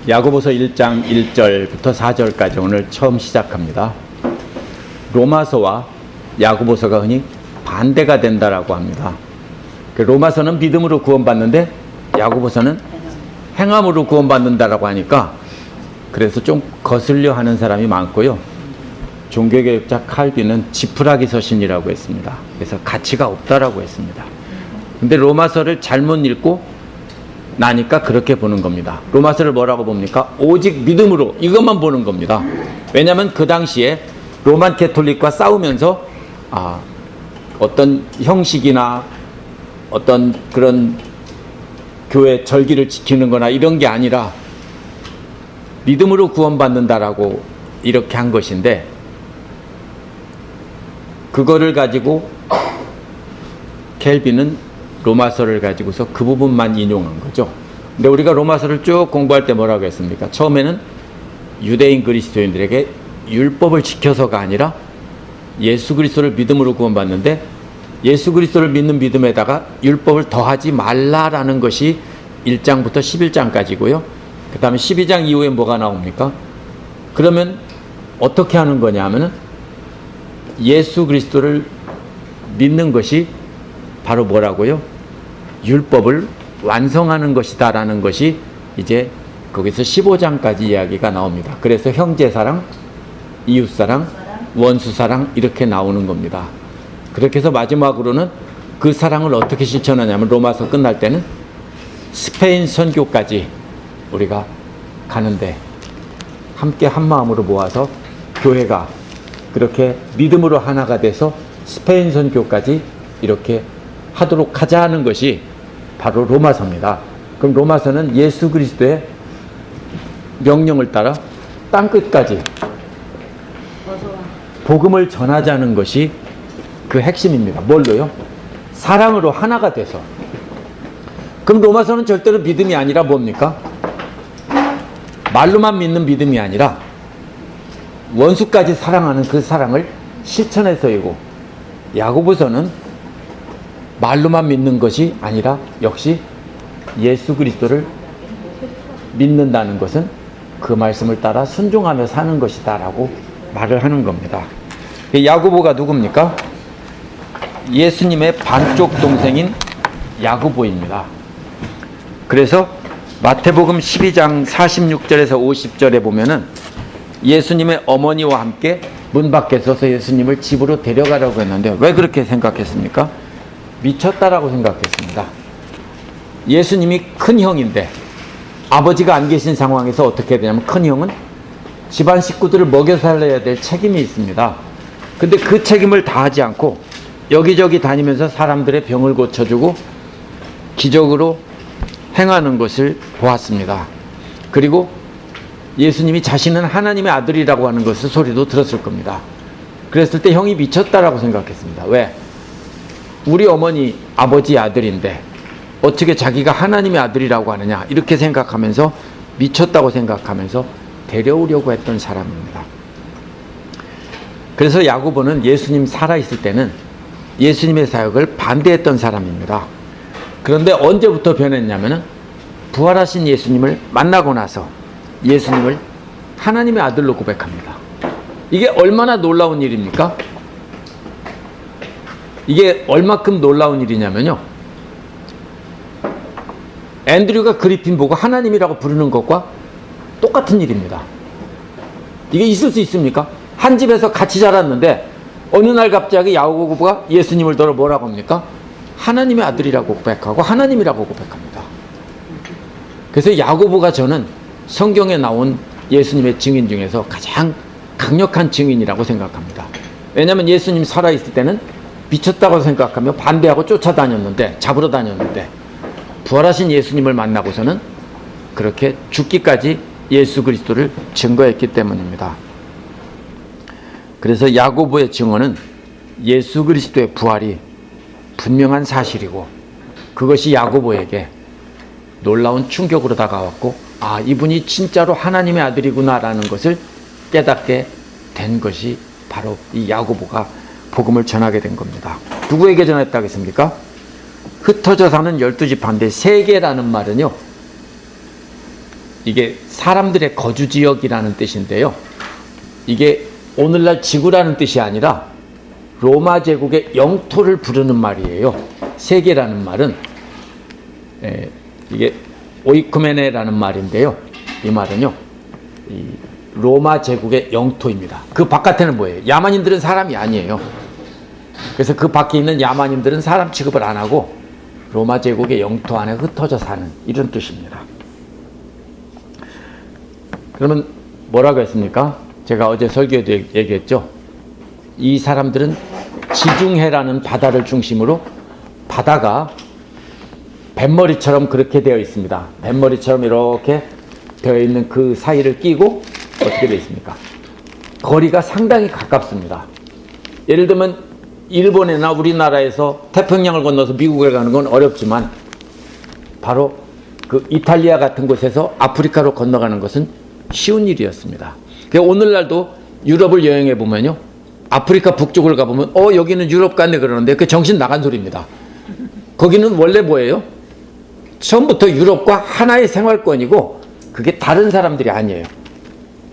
야고보서 1장 1절부터 4절까지 오늘 처음 시작합니다. 로마서와 야고보서가 흔히 반대가 된다라고 합니다. 로마서는 믿음으로 구원받는데 야고보서는 행함으로 구원받는다라고 하니까 그래서 좀 거슬려 하는 사람이 많고요. 종교개혁자 칼빈은 지푸라기 서신이라고 했습니다. 그래서 가치가 없다라고 했습니다. 근데 로마서를 잘못 읽고 나니까 그렇게 보는 겁니다. 로마서를 뭐라고 봅니까? 오직 믿음으로, 이것만 보는 겁니다. 왜냐하면 그 당시에 로만 캐톨릭과 싸우면서 어떤 형식이나 어떤 그런 교회 절기를 지키는 거나 이런 게 아니라 믿음으로 구원받는다라고 이렇게 한 것인데, 그거를 가지고 켈빈은 로마서를 가지고서 그 부분만 인용한 거죠. 근데 우리가 로마서를 쭉 공부할 때 뭐라고 했습니까? 처음에는 유대인 그리스도인들에게 율법을 지켜서가 아니라 예수 그리스도를 믿음으로 구원받는데, 예수 그리스도를 믿는 믿음에다가 율법을 더하지 말라라는 것이 1장부터 11장까지고요. 그 다음에 12장 이후에 뭐가 나옵니까? 그러면 어떻게 하는 거냐 하면은 예수 그리스도를 믿는 것이 바로 뭐라고요? 율법을 완성하는 것이다 라는 것이 이제 거기서 15장까지 이야기가 나옵니다. 그래서 형제사랑, 이웃사랑, 원수사랑 이렇게 나오는 겁니다. 그렇게 해서 마지막으로는 그 사랑을 어떻게 실천하냐면 로마서 끝날 때는 스페인 선교까지 우리가 가는데 함께 한 마음으로 모아서 교회가 그렇게 믿음으로 하나가 돼서 스페인 선교까지 이렇게 하도록 하자 하는 것이 바로 로마서입니다. 그럼 로마서는 예수 그리스도의 명령을 따라 땅끝까지 복음을 전하자는 것이 그 핵심입니다. 뭘로요? 사랑으로 하나가 돼서. 그럼 로마서는 절대로 믿음이 아니라 뭡니까? 말로만 믿는 믿음이 아니라 원수까지 사랑하는 그 사랑을 실천해서이고, 야고보서는 말로만 믿는 것이 아니라 역시 예수 그리스도를 믿는다는 것은 그 말씀을 따라 순종하며 사는 것이다 라고 말을 하는 겁니다. 야고보가 누굽니까? 예수님의 반쪽 동생인 야고보입니다. 그래서 마태복음 12장 46절에서 50절에 보면은 예수님의 어머니와 함께 문 밖에 서서 예수님을 집으로 데려가려고 했는데 왜 그렇게 생각했습니까? 미쳤다라고 생각했습니다. 예수님이 큰 형인데 아버지가 안 계신 상황에서 어떻게 되냐면, 큰 형은 집안 식구들을 먹여 살려야 될 책임이 있습니다. 근데 그 책임을 다하지 않고 여기저기 다니면서 사람들의 병을 고쳐주고 기적으로 행하는 것을 보았습니다. 그리고 예수님이 자신은 하나님의 아들이라고 하는 것을 소리도 들었을 겁니다. 그랬을 때 형이 미쳤다라고 생각했습니다. 왜? 우리 어머니 아버지 아들인데 어떻게 자기가 하나님의 아들이라고 하느냐, 이렇게 생각하면서 미쳤다고 생각하면서 데려오려고 했던 사람입니다. 그래서 야고보는 예수님 살아있을 때는 예수님의 사역을 반대했던 사람입니다. 그런데 언제부터 변했냐면은 부활하신 예수님을 만나고 나서 예수님을 하나님의 아들로 고백합니다. 이게 얼마나 놀라운 일입니까? 이게 얼마큼 놀라운 일이냐면요, 앤드류가 그리핀 보고 하나님이라고 부르는 것과 똑같은 일입니다. 이게 있을 수 있습니까? 한 집에서 같이 자랐는데 어느 날 갑자기 야고보가 예수님을 들어 뭐라고 합니까? 하나님의 아들이라고 고백하고 하나님이라고 고백합니다. 그래서 야고보가 저는 성경에 나온 예수님의 증인 중에서 가장 강력한 증인이라고 생각합니다. 왜냐하면 예수님 살아있을 때는 미쳤다고 생각하며 반대하고 쫓아다녔는데, 잡으러 다녔는데, 부활하신 예수님을 만나고서는 그렇게 죽기까지 예수 그리스도를 증거했기 때문입니다. 그래서 야고보의 증언은 예수 그리스도의 부활이 분명한 사실이고, 그것이 야고보에게 놀라운 충격으로 다가왔고, 이분이 진짜로 하나님의 아들이구나라는 것을 깨닫게 된 것이 바로 이 야고보가 복음을 전하게 된 겁니다. 누구에게 전했다고 했습니까? 흩어져 사는 12지파인데 세계라는 말은요, 이게 사람들의 거주 지역이라는 뜻인데요. 이게 오늘날 지구라는 뜻이 아니라 로마 제국의 영토를 부르는 말이에요. 세계라는 말은 이게 오이쿠메네라는 말인데요. 이 말은요, 이 로마 제국의 영토입니다. 그 바깥에는 뭐예요? 야만인들은 사람이 아니에요. 그래서 그 밖에 있는 야만인들은 사람 취급을 안 하고 로마 제국의 영토 안에 흩어져 사는 이런 뜻입니다. 그러면 뭐라고 했습니까? 제가 어제 설교에도 얘기했죠. 이 사람들은 지중해라는 바다를 중심으로 바다가 뱃머리처럼 그렇게 되어 있습니다. 뱃머리처럼 이렇게 되어 있는 그 사이를 끼고 어떻게 되어 있습니까? 거리가 상당히 가깝습니다. 예를 들면 일본이나 우리나라에서 태평양을 건너서 미국에 가는 건 어렵지만 바로 그 이탈리아 같은 곳에서 아프리카로 건너가는 것은 쉬운 일이었습니다. 오늘날도 유럽을 여행해 보면요, 아프리카 북쪽을 가보면 여기는 유럽 같네 그러는데 그 정신 나간 소리입니다. 거기는 원래 뭐예요? 처음부터 유럽과 하나의 생활권이고 그게 다른 사람들이 아니에요.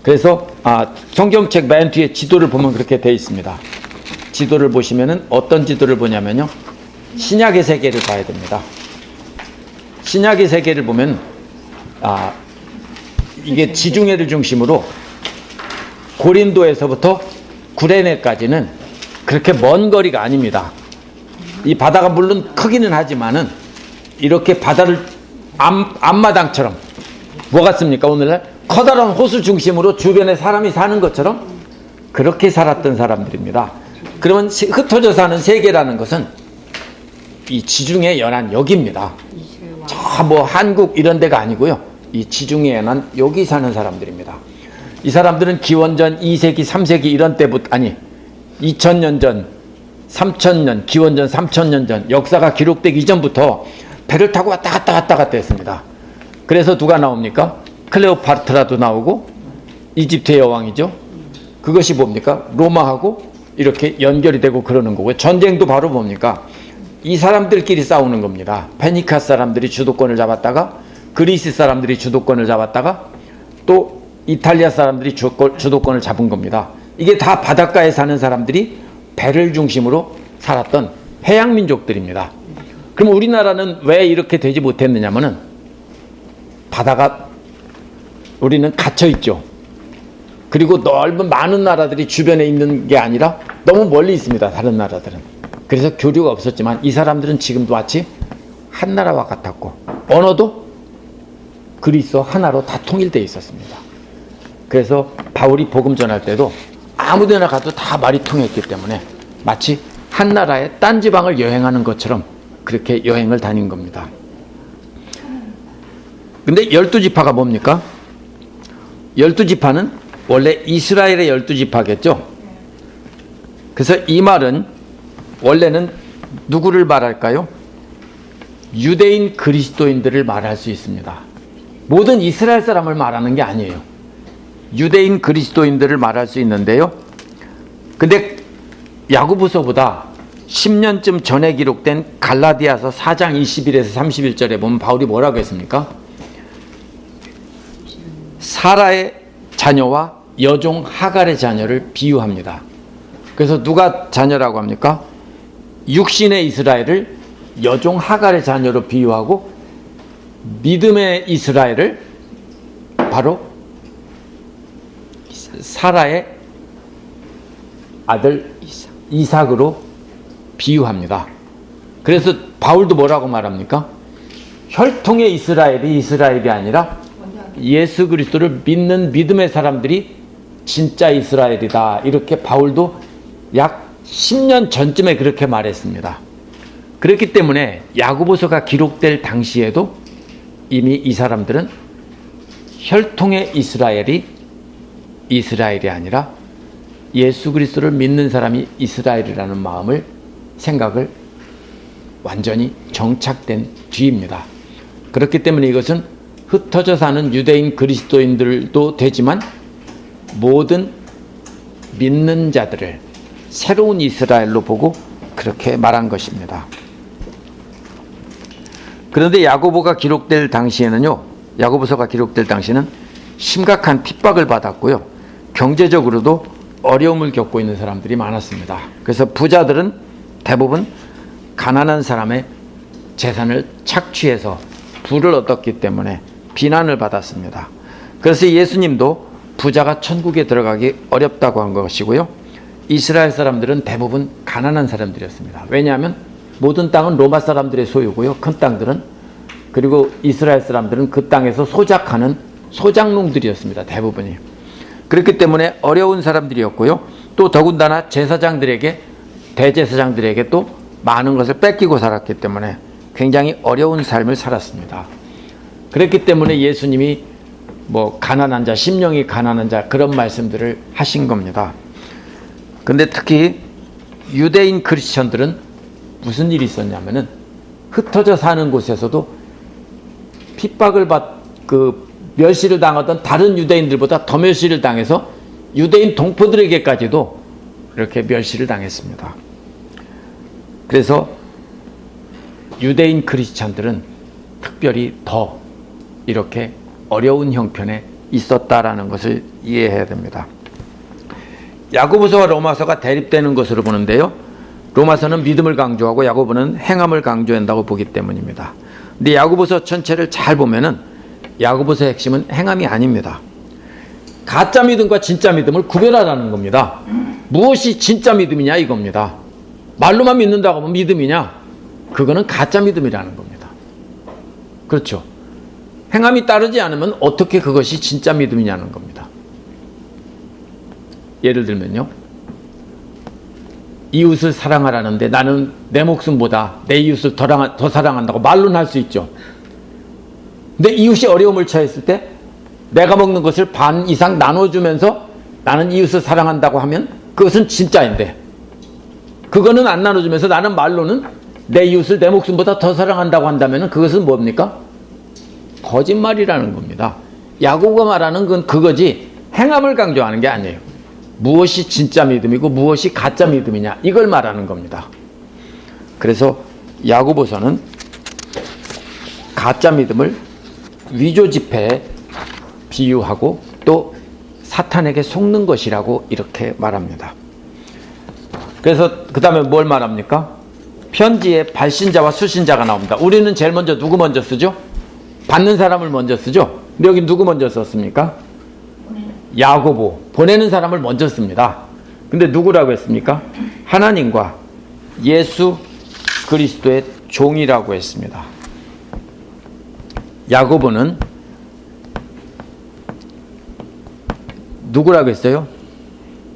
그래서 성경책 맨 뒤에 지도를 보면 그렇게 되어 있습니다. 지도를 보시면은 어떤 지도를 보냐면요, 신약의 세계를 봐야 됩니다. 신약의 세계를 보면 이게 지중해를 중심으로 고린도에서부터 구레네까지는 그렇게 먼 거리가 아닙니다. 이 바다가 물론 크기는 하지만은 이렇게 바다를 앞마당처럼 뭐 같습니까? 오늘날 커다란 호수 중심으로 주변에 사람이 사는 것처럼 그렇게 살았던 사람들입니다. 그러면 흩어져 사는 세계라는 것은 이 지중해 연안 여기입니다. 저 뭐 한국 이런 데가 아니고요. 이 지중해 연안 여기 사는 사람들입니다. 이 사람들은 기원전 2세기, 3세기 이런 때부터 2000년 전, 3000년, 기원전 3000년 전 역사가 기록되기 이전부터 배를 타고 왔다 갔다 했습니다. 그래서 누가 나옵니까? 클레오파트라도 나오고 이집트의 여왕이죠. 그것이 뭡니까? 로마하고 이렇게 연결이 되고 그러는 거고요. 전쟁도 바로 뭡니까? 이 사람들끼리 싸우는 겁니다. 페니카 사람들이 주도권을 잡았다가 그리스 사람들이 주도권을 잡았다가 또 이탈리아 사람들이 주도권을 잡은 겁니다. 이게 다 바닷가에 사는 사람들이 배를 중심으로 살았던 해양민족들입니다. 그럼 우리나라는 왜 이렇게 되지 못했느냐면은 바다가 우리는 갇혀있죠. 그리고 넓은 많은 나라들이 주변에 있는 게 아니라 너무 멀리 있습니다. 다른 나라들은. 그래서 교류가 없었지만 이 사람들은 지금도 마치 한 나라와 같았고 언어도 그리스어 하나로 다 통일되어 있었습니다. 그래서 바울이 복음 전할 때도 아무데나 가도 다 말이 통했기 때문에 마치 한 나라의 딴 지방을 여행하는 것처럼 그렇게 여행을 다닌 겁니다. 근데 12지파가 뭡니까? 12지파는 원래 이스라엘의 12지파겠죠? 그래서 이 말은 원래는 누구를 말할까요? 유대인 그리스도인들을 말할 수 있습니다. 모든 이스라엘 사람을 말하는 게 아니에요. 유대인 그리스도인들을 말할 수 있는데요. 근데 야고보서보다 10년쯤 전에 기록된 갈라디아서 4장 21에서 31절에 보면 바울이 뭐라고 했습니까? 사라의 자녀와 여종 하갈의 자녀를 비유합니다. 그래서 누가 자녀라고 합니까? 육신의 이스라엘을 여종 하갈의 자녀로 비유하고 믿음의 이스라엘을 바로 사라의 아들 이삭으로 비유합니다. 그래서 바울도 뭐라고 말합니까? 혈통의 이스라엘이 이스라엘이 아니라 예수 그리스도를 믿는 믿음의 사람들이 진짜 이스라엘이다. 이렇게 바울도 약 10년 전쯤에 그렇게 말했습니다. 그렇기 때문에 야고보서가 기록될 당시에도 이미 이 사람들은 혈통의 이스라엘이 이스라엘이 아니라 예수 그리스도를 믿는 사람이 이스라엘이라는 생각을 완전히 정착된 뒤입니다. 그렇기 때문에 이것은 흩어져 사는 유대인 그리스도인들도 되지만 모든 믿는 자들을 새로운 이스라엘로 보고 그렇게 말한 것입니다. 그런데 야고보가 기록될 당시에는요, 야고보서가 기록될 당시는 심각한 핍박을 받았고요. 경제적으로도 어려움을 겪고 있는 사람들이 많았습니다. 그래서 부자들은 대부분 가난한 사람의 재산을 착취해서 부를 얻었기 때문에 비난을 받았습니다. 그래서 예수님도 부자가 천국에 들어가기 어렵다고 한 것이고요. 이스라엘 사람들은 대부분 가난한 사람들이었습니다. 왜냐하면 모든 땅은 로마 사람들의 소유고요. 큰 땅들은, 그리고 이스라엘 사람들은 그 땅에서 소작하는 소작농들이었습니다. 대부분이. 그렇기 때문에 어려운 사람들이었고요. 또 더군다나 제사장들에게, 대제사장들에게 또 많은 것을 뺏기고 살았기 때문에 굉장히 어려운 삶을 살았습니다. 그렇기 때문에 예수님이 가난한 자, 심령이 가난한 자, 그런 말씀들을 하신 겁니다. 근데 특히 유대인 크리스천들은 무슨 일이 있었냐면은 흩어져 사는 곳에서도 핍박을 멸시를 당하던 다른 유대인들보다 더 멸시를 당해서 유대인 동포들에게까지도 이렇게 멸시를 당했습니다. 그래서 유대인 크리스찬들은 특별히 더 이렇게 어려운 형편에 있었다라는 것을 이해해야 됩니다. 야고보서와 로마서가 대립되는 것으로 보는데요. 로마서는 믿음을 강조하고 야고보는 행함을 강조한다고 보기 때문입니다. 근데 야고보서 전체를 잘 보면은 야고보서의 핵심은 행함이 아닙니다. 가짜 믿음과 진짜 믿음을 구별하라는 겁니다. 무엇이 진짜 믿음이냐 이겁니다. 말로만 믿는다고 하면 믿음이냐? 그거는 가짜 믿음이라는 겁니다. 그렇죠? 행함이 따르지 않으면 어떻게 그것이 진짜 믿음이냐는 겁니다. 예를 들면요, 이웃을 사랑하라는데 나는 내 목숨보다 내 이웃을 더 사랑한다고 말로는 할 수 있죠. 근데 이웃이 어려움을 처했을 때 내가 먹는 것을 반 이상 나눠주면서 나는 이웃을 사랑한다고 하면 그것은 진짜인데, 그거는 안 나눠주면서 나는 말로는 내 이웃을 내 목숨보다 더 사랑한다고 한다면 그것은 뭡니까? 거짓말이라는 겁니다. 야고보가 말하는 건 그거지 행함을 강조하는 게 아니에요. 무엇이 진짜 믿음이고 무엇이 가짜 믿음이냐 이걸 말하는 겁니다. 그래서 야고보서는 가짜 믿음을 위조 지폐에 비유하고 또 사탄에게 속는 것이라고 이렇게 말합니다. 그래서 그 다음에 뭘 말합니까? 편지에 발신자와 수신자가 나옵니다. 우리는 제일 먼저 누구 먼저 쓰죠? 받는 사람을 먼저 쓰죠. 근데 여기 누구 먼저 썼습니까? 야고보, 보내는 사람을 먼저 씁니다. 근데 누구라고 했습니까? 하나님과 예수 그리스도의 종이라고 했습니다. 야고보는 누구라고 했어요?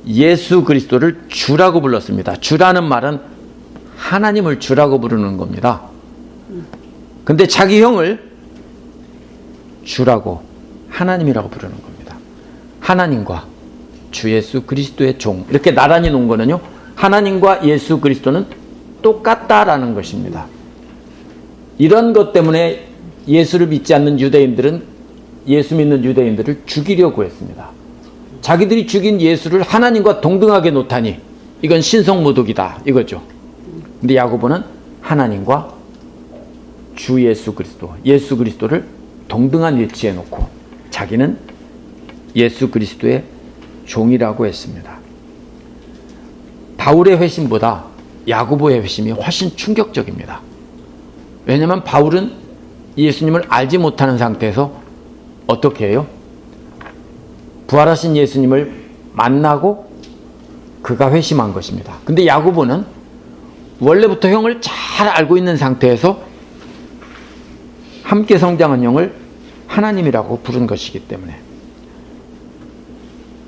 예수 그리스도를 주라고 불렀습니다. 주라는 말은 하나님을 주라고 부르는 겁니다. 근데 자기 형을 주라고, 하나님이라고 부르는 겁니다. 하나님과 주 예수 그리스도의 종, 이렇게 나란히 놓은 거는요, 하나님과 예수 그리스도는 똑같다라는 것입니다. 이런 것 때문에 예수를 믿지 않는 유대인들은 예수 믿는 유대인들을 죽이려고 했습니다. 자기들이 죽인 예수를 하나님과 동등하게 놓다니 이건 신성모독이다 이거죠. 근데 야고보는 하나님과 주 예수 그리스도, 예수 그리스도를 동등한 위치에 놓고 자기는 예수 그리스도의 종이라고 했습니다. 바울의 회심보다 야고보의 회심이 훨씬 충격적입니다. 왜냐하면 바울은 예수님을 알지 못하는 상태에서 어떻게 해요? 부활하신 예수님을 만나고 그가 회심한 것입니다. 근데 야고보는 원래부터 형을 잘 알고 있는 상태에서 함께 성장한 형을 하나님이라고 부른 것이기 때문에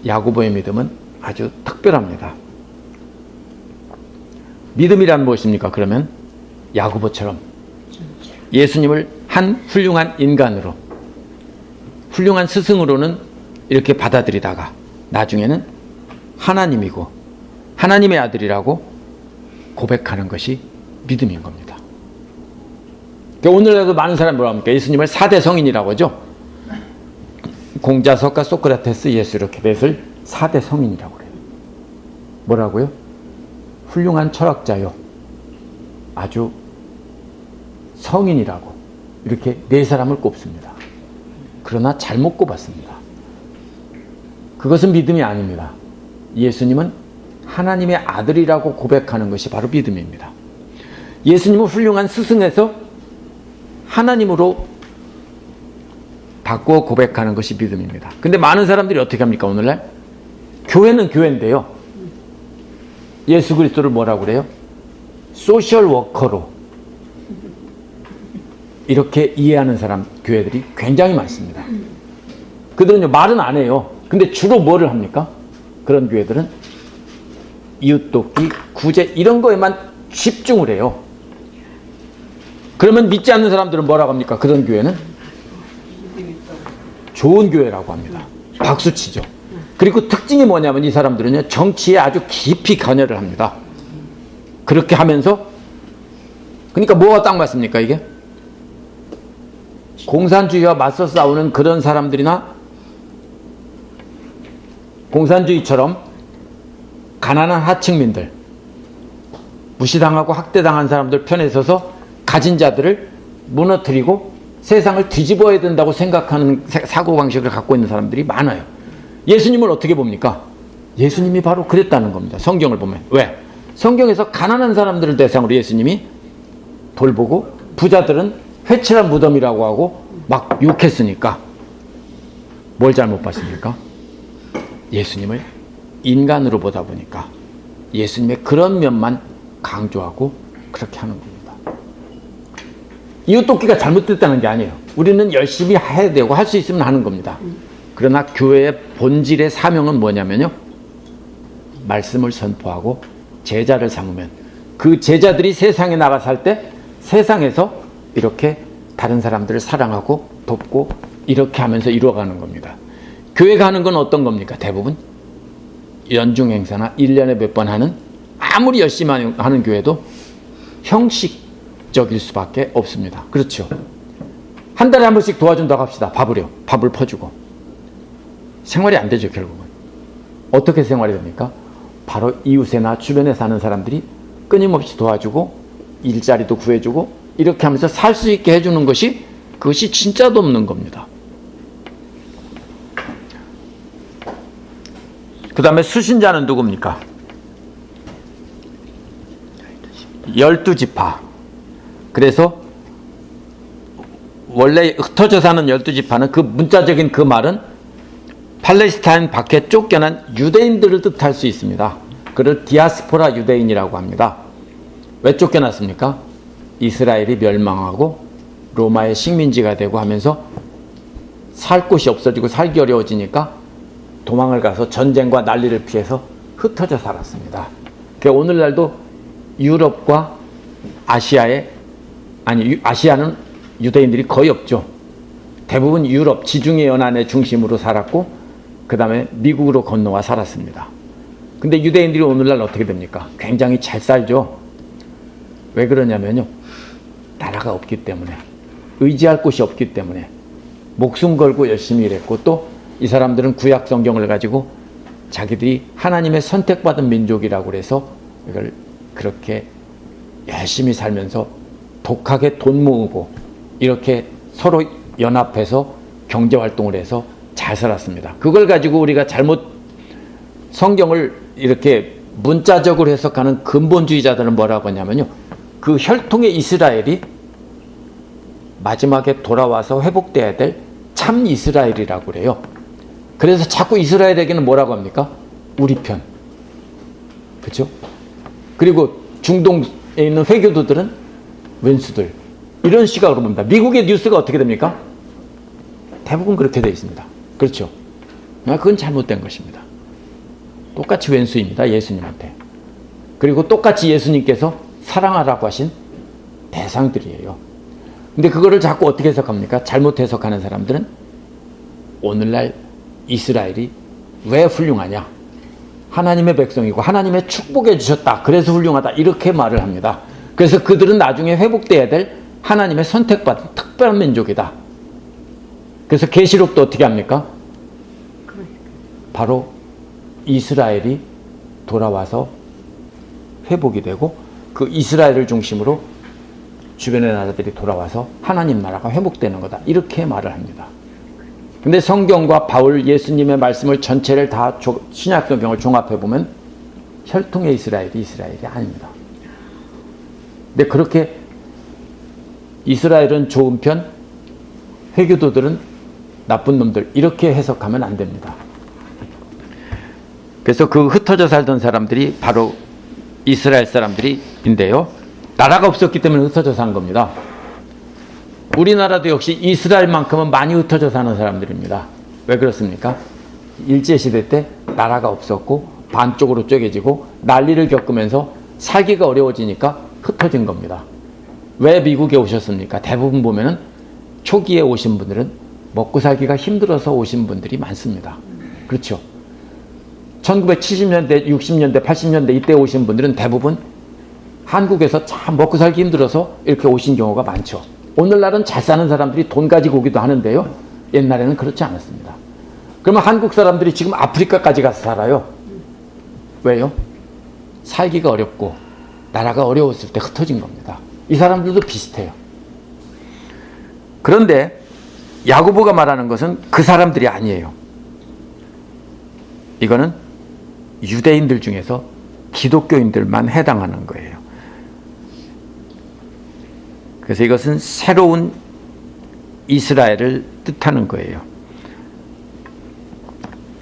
야고보의 믿음은 아주 특별합니다. 믿음이란 무엇입니까? 그러면 야고보처럼 예수님을 한 훌륭한 인간으로, 훌륭한 스승으로는 이렇게 받아들이다가 나중에는 하나님이고 하나님의 아들이라고 고백하는 것이 믿음인 겁니다. 오늘날도 많은 사람이 뭐라 합니까? 예수님을 4대 성인이라고 하죠. 공자석과 소크라테스, 예수 이렇게 넷을 4대 성인이라고 그래요. 뭐라고요? 훌륭한 철학자요, 아주 성인이라고 이렇게 네 사람을 꼽습니다. 그러나 잘못 꼽았습니다. 그것은 믿음이 아닙니다. 예수님은 하나님의 아들이라고 고백하는 것이 바로 믿음입니다. 예수님은 훌륭한 스승에서 하나님으로 바꾸어 고백하는 것이 믿음입니다. 근데 많은 사람들이 어떻게 합니까? 오늘날 교회는 교회인데요, 예수 그리스도를 뭐라고 그래요? 소셜 워커로 이렇게 이해하는 사람, 교회들이 굉장히 많습니다. 그들은요, 말은 안 해요. 근데 주로 뭐를 합니까? 그런 교회들은 이웃돕기, 구제 이런 거에만 집중을 해요. 그러면 믿지 않는 사람들은 뭐라고 합니까? 그런 교회는 좋은 교회라고 합니다. 박수치죠. 그리고 특징이 뭐냐면 이 사람들은요, 정치에 아주 깊이 관여를 합니다. 그렇게 하면서, 그러니까 뭐가 딱 맞습니까 이게? 공산주의와 맞서 싸우는 그런 사람들이나 공산주의처럼 가난한 하층민들, 무시당하고 학대당한 사람들 편에 서서 가진 자들을 무너뜨리고 세상을 뒤집어야 된다고 생각하는 사고방식을 갖고 있는 사람들이 많아요. 예수님을 어떻게 봅니까? 예수님이 바로 그랬다는 겁니다. 성경을 보면. 왜? 성경에서 가난한 사람들을 대상으로 예수님이 돌보고 부자들은 회칠한 무덤이라고 하고 막 욕했으니까 뭘 잘못 봤습니까? 예수님을 인간으로 보다 보니까 예수님의 그런 면만 강조하고 그렇게 하는 겁니다. 이웃돕기가 잘못됐다는 게 아니에요. 우리는 열심히 해야 되고 할 수 있으면 하는 겁니다. 그러나 교회의 본질의 사명은 뭐냐면요, 말씀을 선포하고 제자를 삼으면 그 제자들이 세상에 나가 살 때 세상에서 이렇게 다른 사람들을 사랑하고 돕고 이렇게 하면서 이루어가는 겁니다. 교회가 하는 건 어떤 겁니까? 대부분 연중 행사나 1년에 몇 번 하는, 아무리 열심히 하는 교회도 형식적일 수밖에 없습니다. 그렇죠? 한 달에 한 번씩 도와준다고 합시다. 밥을 퍼주고. 생활이 안 되죠, 결국은. 어떻게 생활이 됩니까? 바로 이웃에나 주변에 사는 사람들이 끊임없이 도와주고 일자리도 구해주고 이렇게 하면서 살 수 있게 해주는 것이, 그것이 진짜 돕는 겁니다. 그 다음에 수신자는 누굽니까? 12지파. 그래서 원래 흩어져 사는 12지파는 그 문자적인 그 말은 팔레스타인 밖에 쫓겨난 유대인들을 뜻할 수 있습니다. 그를 디아스포라 유대인이라고 합니다. 왜 쫓겨났습니까? 이스라엘이 멸망하고 로마의 식민지가 되고 하면서 살 곳이 없어지고 살기 어려워지니까 도망을 가서 전쟁과 난리를 피해서 흩어져 살았습니다. 오늘날도 유럽과 아시아는 유대인들이 거의 없죠. 대부분 유럽, 지중해 연안의 중심으로 살았고 그 다음에 미국으로 건너와 살았습니다. 근데 유대인들이 오늘날 어떻게 됩니까? 굉장히 잘 살죠. 왜 그러냐면요, 나라가 없기 때문에, 의지할 곳이 없기 때문에 목숨 걸고 열심히 일했고, 또 이 사람들은 구약 성경을 가지고 자기들이 하나님의 선택받은 민족이라고 해서 이걸 그렇게 열심히 살면서 독하게 돈 모으고 이렇게 서로 연합해서 경제활동을 해서 잘 살았습니다. 그걸 가지고 우리가 잘못 성경을 이렇게 문자적으로 해석하는 근본주의자들은 뭐라고 하냐면요, 그 혈통의 이스라엘이 마지막에 돌아와서 회복돼야 될 참 이스라엘이라고 그래요. 그래서 자꾸 이스라엘에게는 뭐라고 합니까? 우리 편. 그렇죠? 그리고 중동에 있는 회교도들은 왼수들. 이런 시각으로 봅니다. 미국의 뉴스가 어떻게 됩니까? 대부분 그렇게 되어 있습니다. 그렇죠? 그건 잘못된 것입니다. 똑같이 왼수입니다. 예수님한테. 그리고 똑같이 예수님께서 사랑하라고 하신 대상들이에요. 근데 그거를 자꾸 어떻게 해석합니까? 잘못 해석하는 사람들은 오늘날 이스라엘이 왜 훌륭하냐? 하나님의 백성이고 하나님의 축복해 주셨다. 그래서 훌륭하다. 이렇게 말을 합니다. 그래서 그들은 나중에 회복돼야 될 하나님의 선택받은 특별한 민족이다. 그래서 계시록도 어떻게 합니까? 바로 이스라엘이 돌아와서 회복이 되고 그 이스라엘을 중심으로 주변의 나라들이 돌아와서 하나님 나라가 회복되는 거다. 이렇게 말을 합니다. 근데 성경과 바울 예수님의 말씀을 전체를 다 신약 성경을 종합해 보면 혈통의 이스라엘이 아닙니다. 근데 그렇게 이스라엘은 좋은 편, 회교도들은 나쁜 놈들 이렇게 해석하면 안 됩니다. 그래서 그 흩어져 살던 사람들이 바로 이스라엘 사람들인데요. 나라가 없었기 때문에 흩어져 산 겁니다. 우리나라도 역시 이스라엘만큼은 많이 흩어져 사는 사람들입니다. 왜 그렇습니까? 일제시대 때 나라가 없었고 반쪽으로 쪼개지고 난리를 겪으면서 살기가 어려워지니까 흩어진 겁니다. 왜 미국에 오셨습니까? 대부분 보면은 초기에 오신 분들은 먹고 살기가 힘들어서 오신 분들이 많습니다. 그렇죠? 1970년대, 60년대, 80년대 이때 오신 분들은 대부분 한국에서 참 먹고 살기 힘들어서 이렇게 오신 경우가 많죠. 오늘날은 잘 사는 사람들이 돈 가지고 오기도 하는데요. 옛날에는 그렇지 않았습니다. 그러면 한국 사람들이 지금 아프리카까지 가서 살아요. 왜요? 살기가 어렵고 나라가 어려웠을 때 흩어진 겁니다. 이 사람들도 비슷해요. 그런데 야고보가 말하는 것은 그 사람들이 아니에요. 이거는 유대인들 중에서 기독교인들만 해당하는 거예요. 그래서 이것은 새로운 이스라엘을 뜻하는 거예요.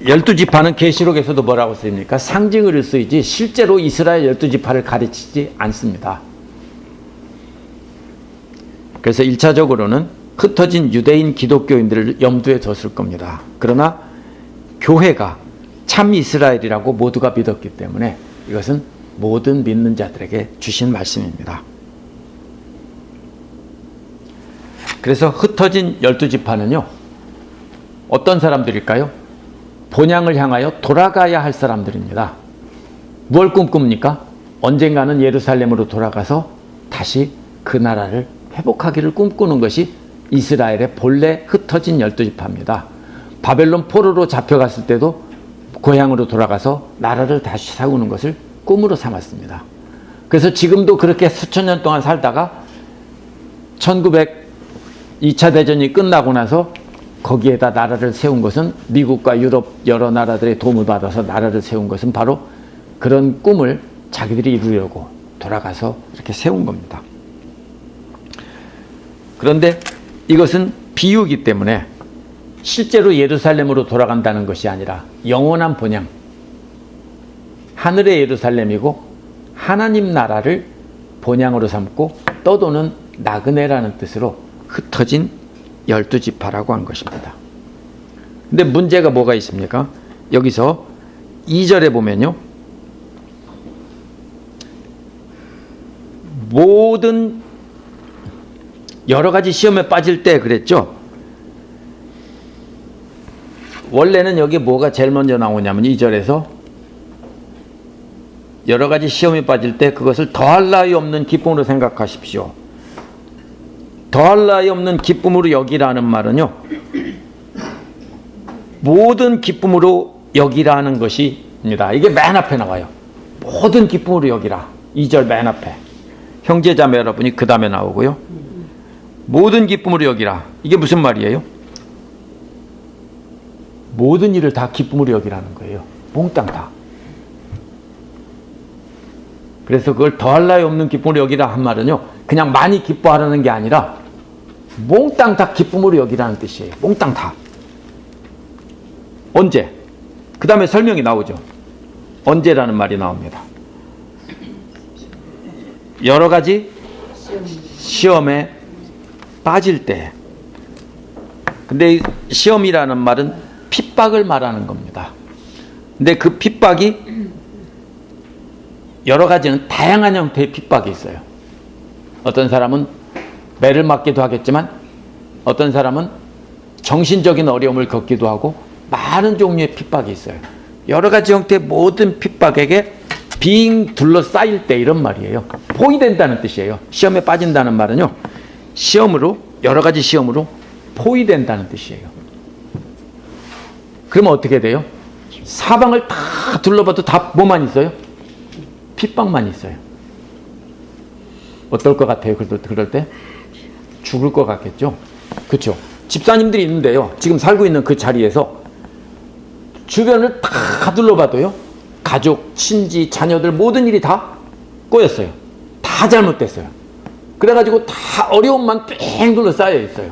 12지파는 계시록에서도 뭐라고 쓰입니까? 상징을 쓰이지 실제로 이스라엘 12지파를 가르치지 않습니다. 그래서 1차적으로는 흩어진 유대인 기독교인들을 염두에 뒀을 겁니다. 그러나 교회가 참 이스라엘이라고 모두가 믿었기 때문에 이것은 모든 믿는 자들에게 주신 말씀입니다. 그래서 흩어진 12지파는요. 어떤 사람들일까요? 본향을 향하여 돌아가야 할 사람들입니다. 뭘 꿈꿉니까? 언젠가는 예루살렘으로 돌아가서 다시 그 나라를 회복하기를 꿈꾸는 것이 이스라엘의 본래 흩어진 12지파입니다. 바벨론 포로로 잡혀갔을 때도 고향으로 돌아가서 나라를 다시 세우는 것을 꿈으로 삼았습니다. 그래서 지금도 그렇게 수천 년 동안 살다가 2차 대전이 끝나고 나서 거기에다 나라를 세운 것은 미국과 유럽 여러 나라들의 도움을 받아서 나라를 세운 것은 바로 그런 꿈을 자기들이 이루려고 돌아가서 이렇게 세운 겁니다. 그런데 이것은 비유이기 때문에 실제로 예루살렘으로 돌아간다는 것이 아니라 영원한 본향, 하늘의 예루살렘이고 하나님 나라를 본향으로 삼고 떠도는 나그네라는 뜻으로 흩어진 12지파라고 한 것입니다. 근데 문제가 뭐가 있습니까? 여기서 2절에 보면요. 모든 여러 가지 시험에 빠질 때 그랬죠. 원래는 여기 뭐가 제일 먼저 나오냐면 2절에서 여러 가지 시험에 빠질 때 그것을 더할 나위 없는 기쁨으로 생각하십시오. 더할 나위 없는 기쁨으로 여기라는 말은요. 모든 기쁨으로 여기라는 것입니다. 이게 맨 앞에 나와요. 모든 기쁨으로 여기라. 2절 맨 앞에. 형제자매 여러분이 그 다음에 나오고요. 모든 기쁨으로 여기라. 이게 무슨 말이에요? 모든 일을 다 기쁨으로 여기라는 거예요. 몽땅 다. 그래서 그걸 더할 나위 없는 기쁨으로 여기라 한 말은요. 그냥 많이 기뻐하라는 게 아니라 몽땅 다 기쁨으로 여기라는 뜻이에요. 몽땅 다. 언제? 그 다음에 설명이 나오죠. 언제라는 말이 나옵니다. 여러 가지 시험에 빠질 때. 근데 이 시험이라는 말은 핍박을 말하는 겁니다. 근데 그 핍박이 여러 가지는 다양한 형태의 핍박이 있어요. 어떤 사람은 매를 맞기도 하겠지만 어떤 사람은 정신적인 어려움을 겪기도 하고 많은 종류의 핍박이 있어요. 여러 가지 형태의 모든 핍박에게 빙 둘러싸일 때 이런 말이에요. 포위된다는 뜻이에요. 시험에 빠진다는 말은요. 시험으로 여러 가지 시험으로 포위된다는 뜻이에요. 그러면 어떻게 돼요? 사방을 다 둘러봐도 다 뭐만 있어요? 핍박만 있어요. 어떨 것 같아요? 그럴 때? 죽을 것 같겠죠? 그렇죠? 집사님들이 있는데요. 지금 살고 있는 그 자리에서 주변을 다 둘러봐도요. 가족, 친지, 자녀들 모든 일이 다 꼬였어요. 다 잘못됐어요. 그래가지고 다 어려움만 뺑 둘러싸여 있어요.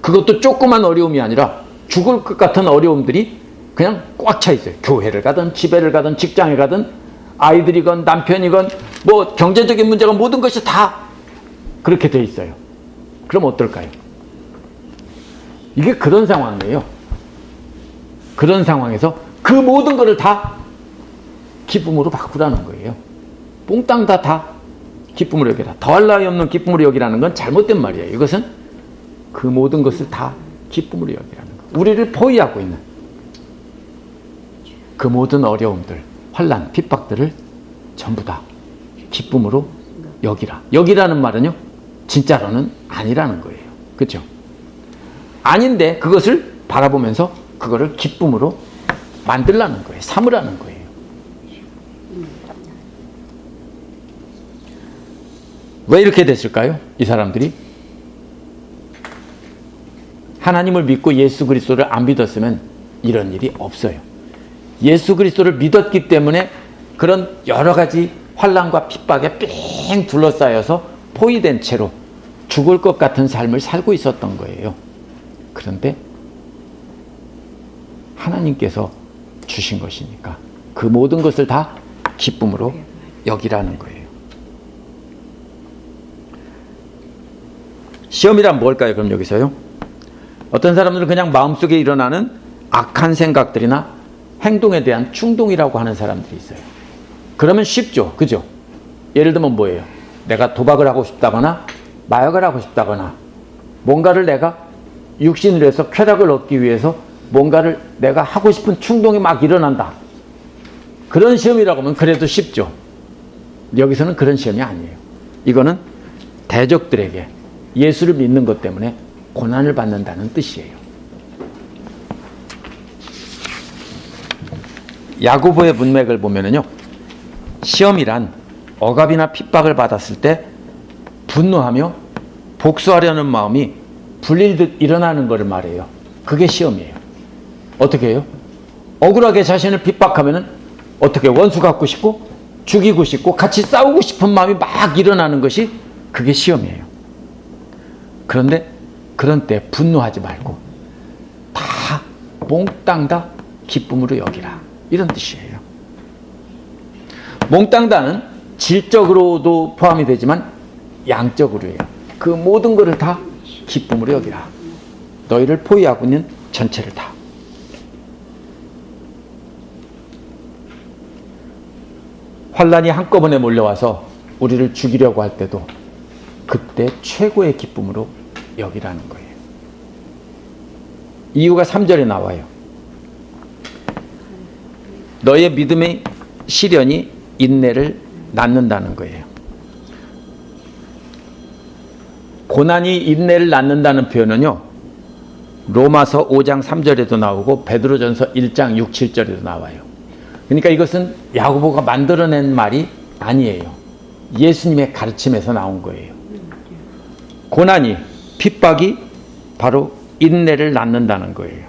그것도 조그만 어려움이 아니라 죽을 것 같은 어려움들이 그냥 꽉 차 있어요. 교회를 가든 집에를 가든 직장에 가든 아이들이건 남편이건 뭐 경제적인 문제가 모든 것이 다 그렇게 돼 있어요. 그럼 어떨까요? 이게 그런 상황이에요. 그런 상황에서 그 모든 것을 다 기쁨으로 바꾸라는 거예요. 몽땅 다 기쁨으로 여기라. 더할 나위 없는 기쁨으로 여기라는 건 잘못된 말이에요. 이것은 그 모든 것을 다 기쁨으로 여기라는 거. 우리를 포위하고 있는 그 모든 어려움들, 환난, 핍박들을 전부 다 기쁨으로 여기라. 여기라는 말은요, 진짜로는 아니라는 거예요. 그렇죠? 아닌데 그것을 바라보면서 그거를 기쁨으로 만들라는 거예요. 삼으라는 거예요. 왜 이렇게 됐을까요? 이 사람들이 하나님을 믿고 예수 그리스도를 안 믿었으면 이런 일이 없어요. 예수 그리스도를 믿었기 때문에 그런 여러 가지 환난과 핍박에 뺑 둘러싸여서 포위된 채로 죽을 것 같은 삶을 살고 있었던 거예요. 그런데 하나님께서 주신 것이니까 그 모든 것을 다 기쁨으로 여기라는 거예요. 시험이란 뭘까요? 그럼 여기서요. 어떤 사람들은 그냥 마음속에 일어나는 악한 생각들이나 행동에 대한 충동이라고 하는 사람들이 있어요. 그러면 쉽죠. 그죠? 예를 들면 뭐예요? 내가 도박을 하고 싶다거나 마약을 하고 싶다거나 뭔가를 내가 육신으로 해서 쾌락을 얻기 위해서 뭔가를 내가 하고 싶은 충동이 막 일어난다. 그런 시험이라고 하면 그래도 쉽죠. 여기서는 그런 시험이 아니에요. 이거는 대적들에게 예수를 믿는 것 때문에 고난을 받는다는 뜻이에요. 야고보의 문맥을 보면은요, 시험이란 억압이나 핍박을 받았을 때 분노하며 복수하려는 마음이 불릴듯 일어나는 것을 말해요. 그게 시험이에요. 어떻게 해요? 억울하게 자신을 핍박하면은 어떻게 원수 갖고 싶고 죽이고 싶고 같이 싸우고 싶은 마음이 막 일어나는 것이 그게 시험이에요. 그런데 그런 때 분노하지 말고 다 몽땅 다 기쁨으로 여기라. 이런 뜻이에요. 몽땅 다는 질적으로도 포함이 되지만 양적으로예요. 그 모든 것을 다 기쁨으로 여기라. 너희를 포위하고 있는 전체를 다. 환난이 한꺼번에 몰려와서 우리를 죽이려고 할 때도 그때 최고의 기쁨으로 여기라는 거예요. 이유가 3절에 나와요. 너의 믿음의 시련이 인내를 낳는다는 거예요. 고난이 인내를 낳는다는 표현은요, 로마서 5장 3절에도 나오고 베드로전서 1장 6, 7절에도 나와요. 그러니까 이것은 야고보가 만들어낸 말이 아니에요. 예수님의 가르침에서 나온 거예요. 고난이, 핍박이 바로 인내를 낳는다는 거예요.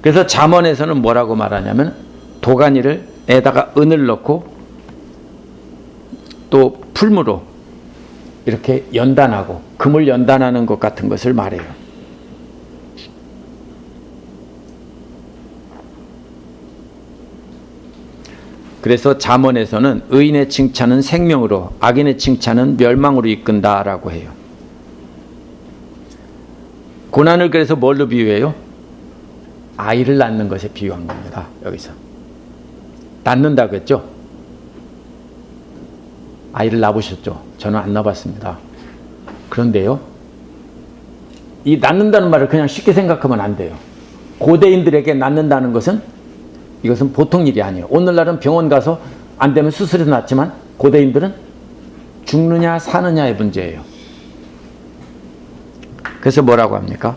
그래서 잠언에서는 뭐라고 말하냐면 도가니를 에다가 은을 넣고 또 풀무로 이렇게 연단하고 금을 연단하는 것 같은 것을 말해요. 그래서 잠언에서는 의인의 칭찬은 생명으로 악인의 칭찬은 멸망으로 이끈다라고 해요. 고난을 그래서 뭘로 비유해요? 아이를 낳는 것에 비유한 겁니다. 여기서 낳는다고 했죠? 아이를 낳으셨죠? 저는 안 낳아봤습니다. 그런데요, 이 낳는다는 말을 그냥 쉽게 생각하면 안 돼요. 고대인들에게 낳는다는 것은 이것은 보통 일이 아니에요. 오늘날은 병원 가서 안 되면 수술해서 낳지만 고대인들은 죽느냐 사느냐의 문제예요. 그래서 뭐라고 합니까?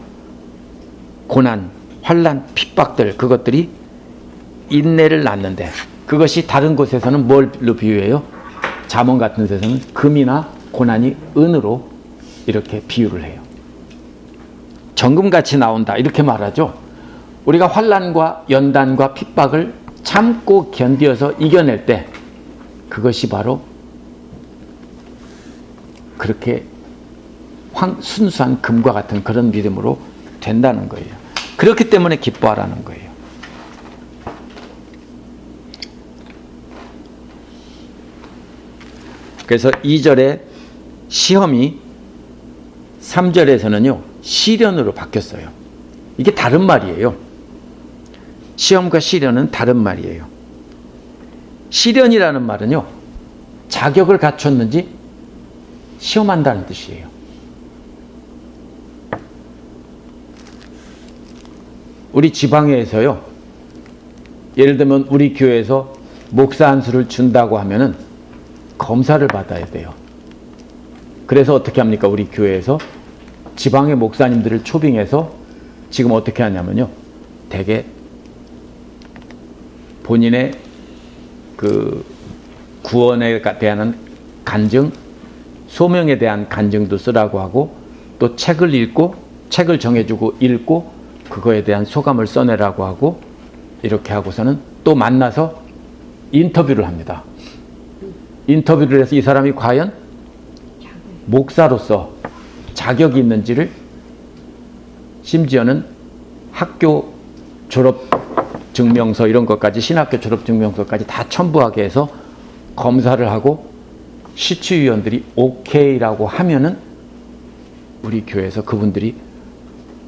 고난, 환난, 핍박들, 그것들이 인내를 낳는데 그것이 다른 곳에서는 뭘로 비유해요? 잠언 같은 데서는 금이나 고난이 은으로 이렇게 비유를 해요. 정금같이 나온다 이렇게 말하죠. 우리가 환난과 연단과 핍박을 참고 견디어서 이겨낼 때 그것이 바로 그렇게 순수한 금과 같은 그런 믿음으로 된다는 거예요. 그렇기 때문에 기뻐하라는 거예요. 그래서 2절에 시험이 3절에서는요 시련으로 바뀌었어요. 이게 다른 말이에요. 시험과 시련은 다른 말이에요. 시련이라는 말은요 자격을 갖췄는지 시험한다는 뜻이에요. 우리 지방에서요 예를 들면 우리 교회에서 목사 안수를 준다고 하면은 검사를 받아야 돼요. 그래서 어떻게 합니까? 우리 교회에서 지방의 목사님들을 초빙해서 지금 어떻게 하냐면요 대개 본인의 그 구원에 대한 간증, 소명에 대한 간증도 쓰라고 하고 또 책을 읽고 책을 정해주고 읽고 그거에 대한 소감을 써내라고 하고 이렇게 하고서는 또 만나서 인터뷰를 합니다. 인터뷰를 해서 이 사람이 과연 목사로서 자격이 있는지를 심지어는 학교 졸업 증명서 이런 것까지 신학교 졸업 증명서까지 다 첨부하게 해서 검사를 하고 시추위원들이 오케이라고 하면은 우리 교회에서 그분들이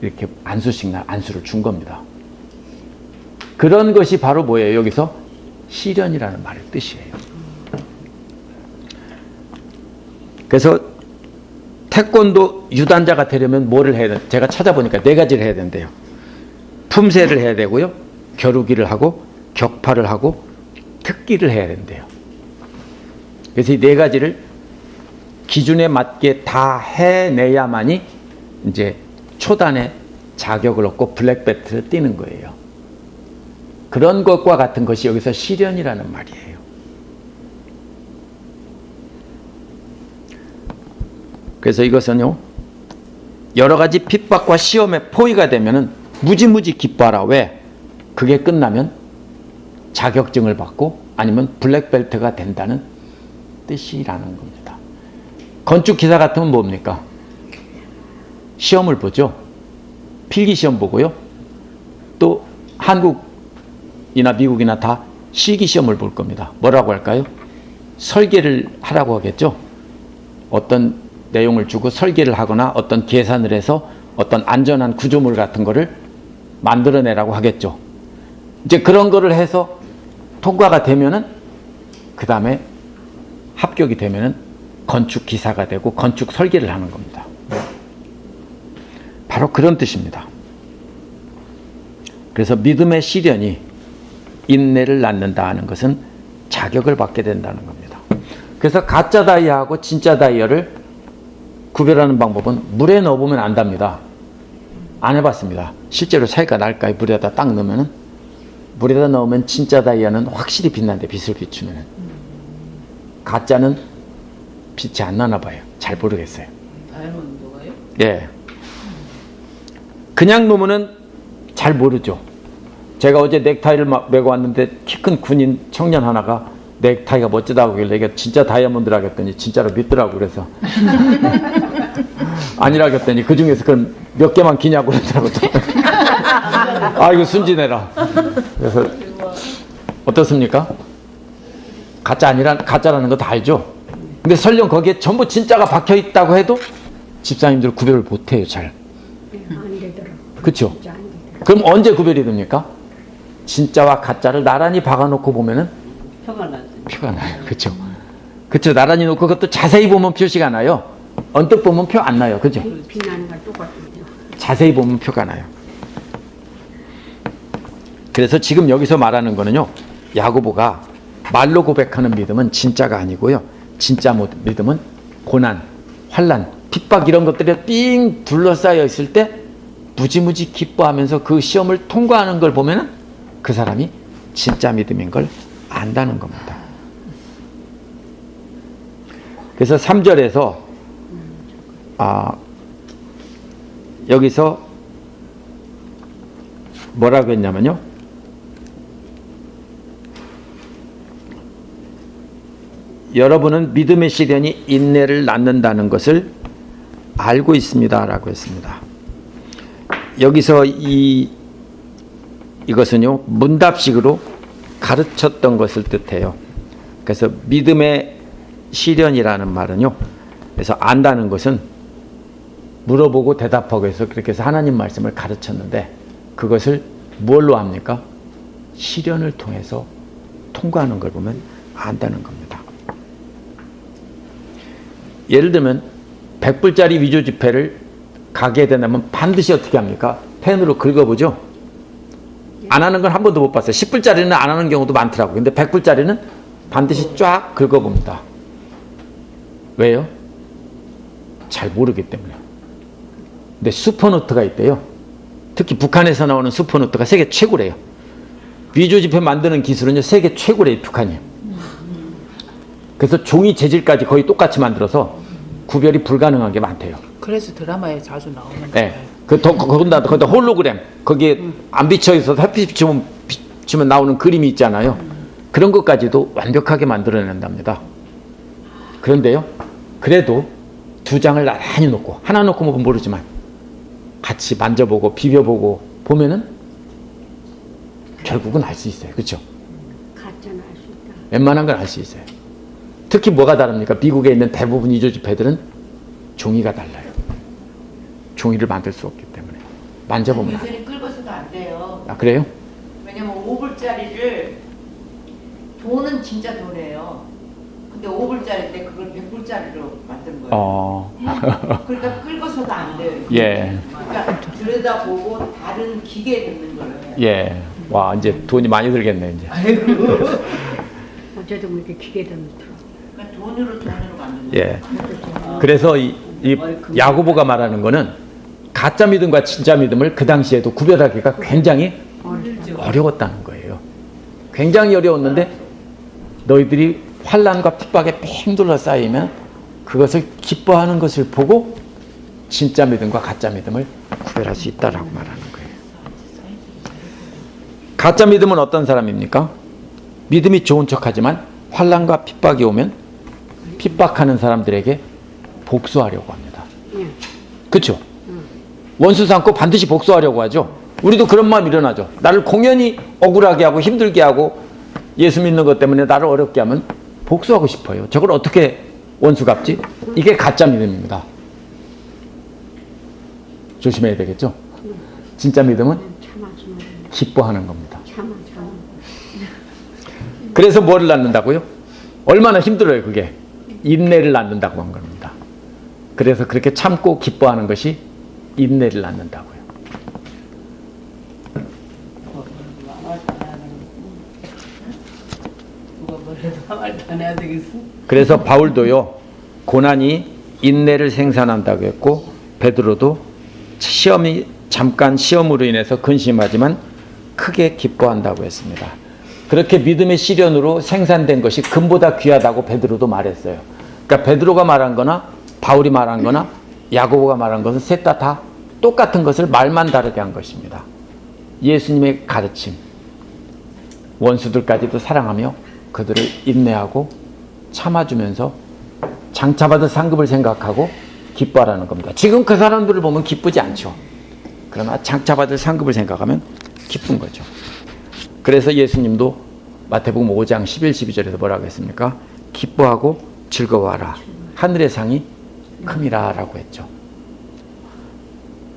이렇게 안수식 날 안수를 준 겁니다. 그런 것이 바로 뭐예요? 여기서 시련이라는 말의 뜻이에요. 그래서 태권도 유단자가 되려면 뭐를 해야 되나? 제가 찾아보니까 4가지를 해야 된대요. 품새를 해야 되고요. 겨루기를 하고 격파를 하고 특기를 해야 된대요. 그래서 이 4가지를 기준에 맞게 다 해내야만이 이제 초단의 자격을 얻고 블랙벨트를 띄는 거예요. 그런 것과 같은 것이 여기서 시련이라는 말이에요. 그래서 이것은요 여러 가지 핍박과 시험의 포위가 되면은 무지무지 기뻐하라. 왜? 그게 끝나면 자격증을 받고 아니면 블랙벨트가 된다는 뜻이라는 겁니다. 건축기사 같으면 뭡니까? 시험을 보죠. 필기시험 보고요. 또 한국이나 미국이나 다 실기시험을 볼 겁니다. 뭐라고 할까요? 설계를 하라고 하겠죠. 어떤 내용을 주고 설계를 하거나 어떤 계산을 해서 어떤 안전한 구조물 같은 거를 만들어내라고 하겠죠. 이제 그런 거를 해서 통과가 되면은 그 다음에 합격이 되면은 건축 기사가 되고 건축 설계를 하는 겁니다. 바로 그런 뜻입니다. 그래서 믿음의 시련이 인내를 낳는다 하는 것은 자격을 받게 된다는 겁니다. 그래서 가짜 다이아하고 진짜 다이아를 구별하는 방법은 물에 넣어보면 안답니다. 안 해봤습니다. 실제로 차이가 날까요? 물에다 딱 넣으면은? 물에다 넣으면 진짜 다이아는 확실히 빛나는데 빛을 비추면은 가짜는 빛이 안 나나 봐요. 잘 모르겠어요. 다이아몬드가요? 예. 그냥 놓으면은 잘 모르죠. 제가 어제 넥타이를 메고 왔는데 키 큰 군인 청년 하나가 넥타이가 멋지다고 하길래 이게 진짜 다이아몬드라고 했더니 진짜로 믿더라고. 그래서 아니라고 했더니 그 중에서 그럼 몇 개만 기냐고 그러더라고. 아이고 순진해라. 그래서 어떻습니까? 가짜라는 거 다 알죠? 근데 설령 거기에 전부 진짜가 박혀 있다고 해도 집사님들 구별을 못 해요, 잘. 안 되더라고. 그렇죠? 그럼 언제 구별이 됩니까? 진짜와 가짜를 나란히 박아놓고 보면은 표가 나죠. 표가 나요. 그렇죠? 그렇죠. 나란히 놓고 그것도 자세히 보면 표시가 나요. 언뜻 보면 표 안 나요. 그죠? 빛나는 거 똑같은데요. 자세히 보면 표가 나요. 그래서 지금 여기서 말하는 거는요, 야고보가 말로 고백하는 믿음은 진짜가 아니고요, 진짜 믿음은 고난, 환난, 핍박 이런 것들이 삥 둘러싸여 있을 때 무지무지 기뻐하면서 그 시험을 통과하는 걸 보면은 그 사람이 진짜 믿음인 걸 안다는 겁니다. 그래서 3절에서 여기서 뭐라고 했냐면요. 여러분은 믿음의 시련이 인내를 낳는다는 것을 알고 있습니다. 라고 했습니다. 여기서 이것은요, 문답식으로 가르쳤던 것을 뜻해요. 그래서 믿음의 시련이라는 말은요, 그래서 안다는 것은 물어보고 대답하고 해서 그렇게 해서 하나님 말씀을 가르쳤는데 그것을 뭘로 합니까? 시련을 통해서 통과하는 걸 보면 안다는 겁니다. 예를 들면 100불짜리 위조 지폐를 가게에 된다면 반드시 어떻게 합니까? 펜으로 긁어보죠. 안 하는 건 한 번도 못 봤어요. 10불짜리는 안 하는 경우도 많더라고요. 근데 100불짜리는 반드시 쫙 긁어봅니다. 왜요? 잘 모르기 때문에. 근데 슈퍼노트가 있대요. 특히 북한에서 나오는 슈퍼노트가 세계 최고래요. 위조 지폐 만드는 기술은요, 세계 최고래요, 북한이. 그래서 종이 재질까지 거의 똑같이 만들어서 구별이 불가능한 게 많대요. 그래서 드라마에 자주 나오는 네. 거기다 홀로그램, 거기에 안 비쳐 있어서 햇빛 비추면 나오는 그림이 있잖아요. 그런 것까지도 완벽하게 만들어낸답니다. 그런데요, 그래도 두 장을 나란히 놓고, 하나 놓고 먹으면 모르지만 같이 만져보고 비벼보고 보면은 결국은 알 수 있어요. 그렇죠? 가짜는 알 수 있다. 웬만한 건 알 수 있어요. 특히 뭐가 다릅니까? 미국에 있는 대부분 위조 지폐들은 종이가 달라요. 종이를 만들 수 없기 때문에 만져보면 알아요. 유선이 긁어서도 안 돼요. 아, 그래요? 왜냐면 5불짜리를 돈은 진짜 돈이에요. 근데 5불짜리인데 그걸 100불짜리로 만든 거예요. 그러니까 긁어서도 안 돼요. 예. 그러니까 들여다보고 다른 기계에 넣는 거예요. 예. 와, 이제 돈이 많이 들겠네, 이제. 어제도 이렇게 기계도 넣더라고. 그러니까 돈으로 만든 거예요. 예. 그래서 이 야고보가 말하는 거는 가짜 믿음과 진짜 믿음을 그 당시에도 구별하기가 굉장히 어려웠다는 거예요. 굉장히 어려웠는데 너희들이 환난과 핍박에 뺑 둘러싸이면 그것을 기뻐하는 것을 보고 진짜 믿음과 가짜 믿음을 구별할 수 있다라고 말하는 거예요. 가짜 믿음은 어떤 사람입니까? 믿음이 좋은 척하지만 환난과 핍박이 오면 핍박하는 사람들에게 복수하려고 합니다. 그렇죠? 원수 삼고 반드시 복수하려고 하죠. 우리도 그런 마음이 일어나죠. 나를 공연히 억울하게 하고 힘들게 하고 예수 믿는 것 때문에 나를 어렵게 하면 복수하고 싶어요. 저걸 어떻게 원수 갚지? 이게 가짜 믿음입니다. 조심해야 되겠죠? 진짜 믿음은 기뻐하는 겁니다. 그래서 뭐를 낳는다고요? 얼마나 힘들어요, 그게. 인내를 낳는다고 한 겁니다. 그래서 그렇게 참고 기뻐하는 것이 인내를 낳는다고요. 그래서 바울도요, 고난이 인내를 생산한다고 했고, 베드로도 잠깐 시험으로 인해서 근심하지만 크게 기뻐한다고 했습니다. 그렇게 믿음의 시련으로 생산된 것이 금보다 귀하다고 베드로도 말했어요. 그러니까 베드로가 말한 거나 바울이 말한 거나 야고보가 말한 것은 셋 다 똑같은 것을 말만 다르게 한 것입니다. 예수님의 가르침, 원수들까지도 사랑하며 그들을 인내하고 참아주면서 장차받을 상급을 생각하고 기뻐하라는 겁니다. 지금 그 사람들을 보면 기쁘지 않죠. 그러나 장차받을 상급을 생각하면 기쁜 거죠. 그래서 예수님도 마태복음 5장 11, 12절에서 뭐라고 했습니까? 기뻐하고 즐거워하라. 하늘의 상이 큼이라 라고 했죠.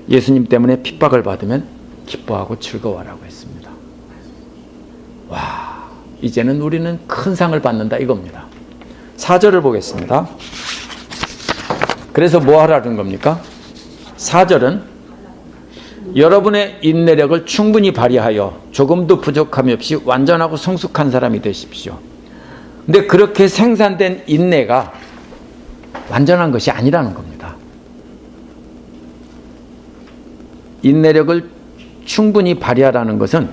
예수님 때문에 핍박을 받으면 기뻐하고 즐거워하라고 했습니다. 와, 이제는 우리는 큰 상을 받는다 이겁니다. 4절을 보겠습니다. 그래서 뭐 하라는 겁니까? 4절은 여러분의 인내력을 충분히 발휘하여 조금도 부족함이 없이 완전하고 성숙한 사람이 되십시오. 근데 그렇게 생산된 인내가 완전한 것이 아니라는 겁니다. 인내력을 충분히 발휘하라는 것은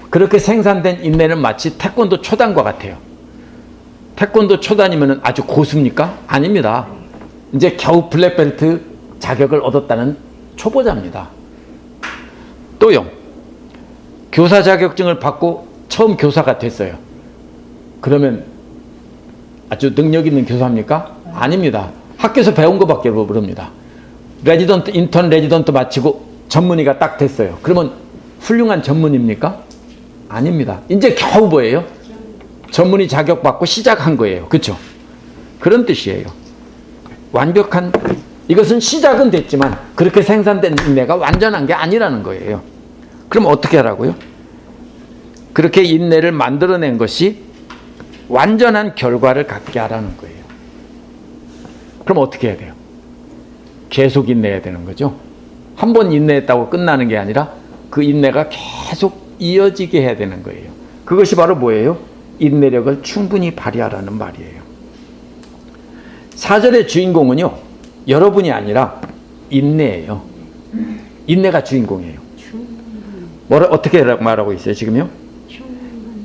그렇게 생산된 인내는 마치 태권도 초단과 같아요. 태권도 초단이면 아주 고수입니까? 아닙니다. 이제 겨우 블랙벨트 자격을 얻었다는 초보자입니다. 또요, 교사 자격증을 받고 처음 교사가 됐어요. 그러면 아주 능력 있는 교사입니까? 아닙니다. 학교에서 배운 것밖에 모릅니다. 레지던트, 인턴 레지던트 마치고 전문의가 딱 됐어요. 그러면 훌륭한 전문입니까? 아닙니다. 이제 겨우 뭐예요? 전문의 자격 받고 시작한 거예요. 그렇죠? 그런 뜻이에요. 완벽한, 이것은 시작은 됐지만 그렇게 생산된 인내가 완전한 게 아니라는 거예요. 그럼 어떻게 하라고요? 그렇게 인내를 만들어낸 것이 완전한 결과를 갖게 하라는 거예요. 그럼 어떻게 해야 돼요? 계속 인내해야 되는 거죠. 한 번 인내했다고 끝나는 게 아니라 그 인내가 계속 이어지게 해야 되는 거예요. 그것이 바로 뭐예요? 인내력을 충분히 발휘하라는 말이에요. 4절의 주인공은요, 여러분이 아니라 인내예요. 인내가 주인공이에요. 어떻게 말하고 있어요, 지금요?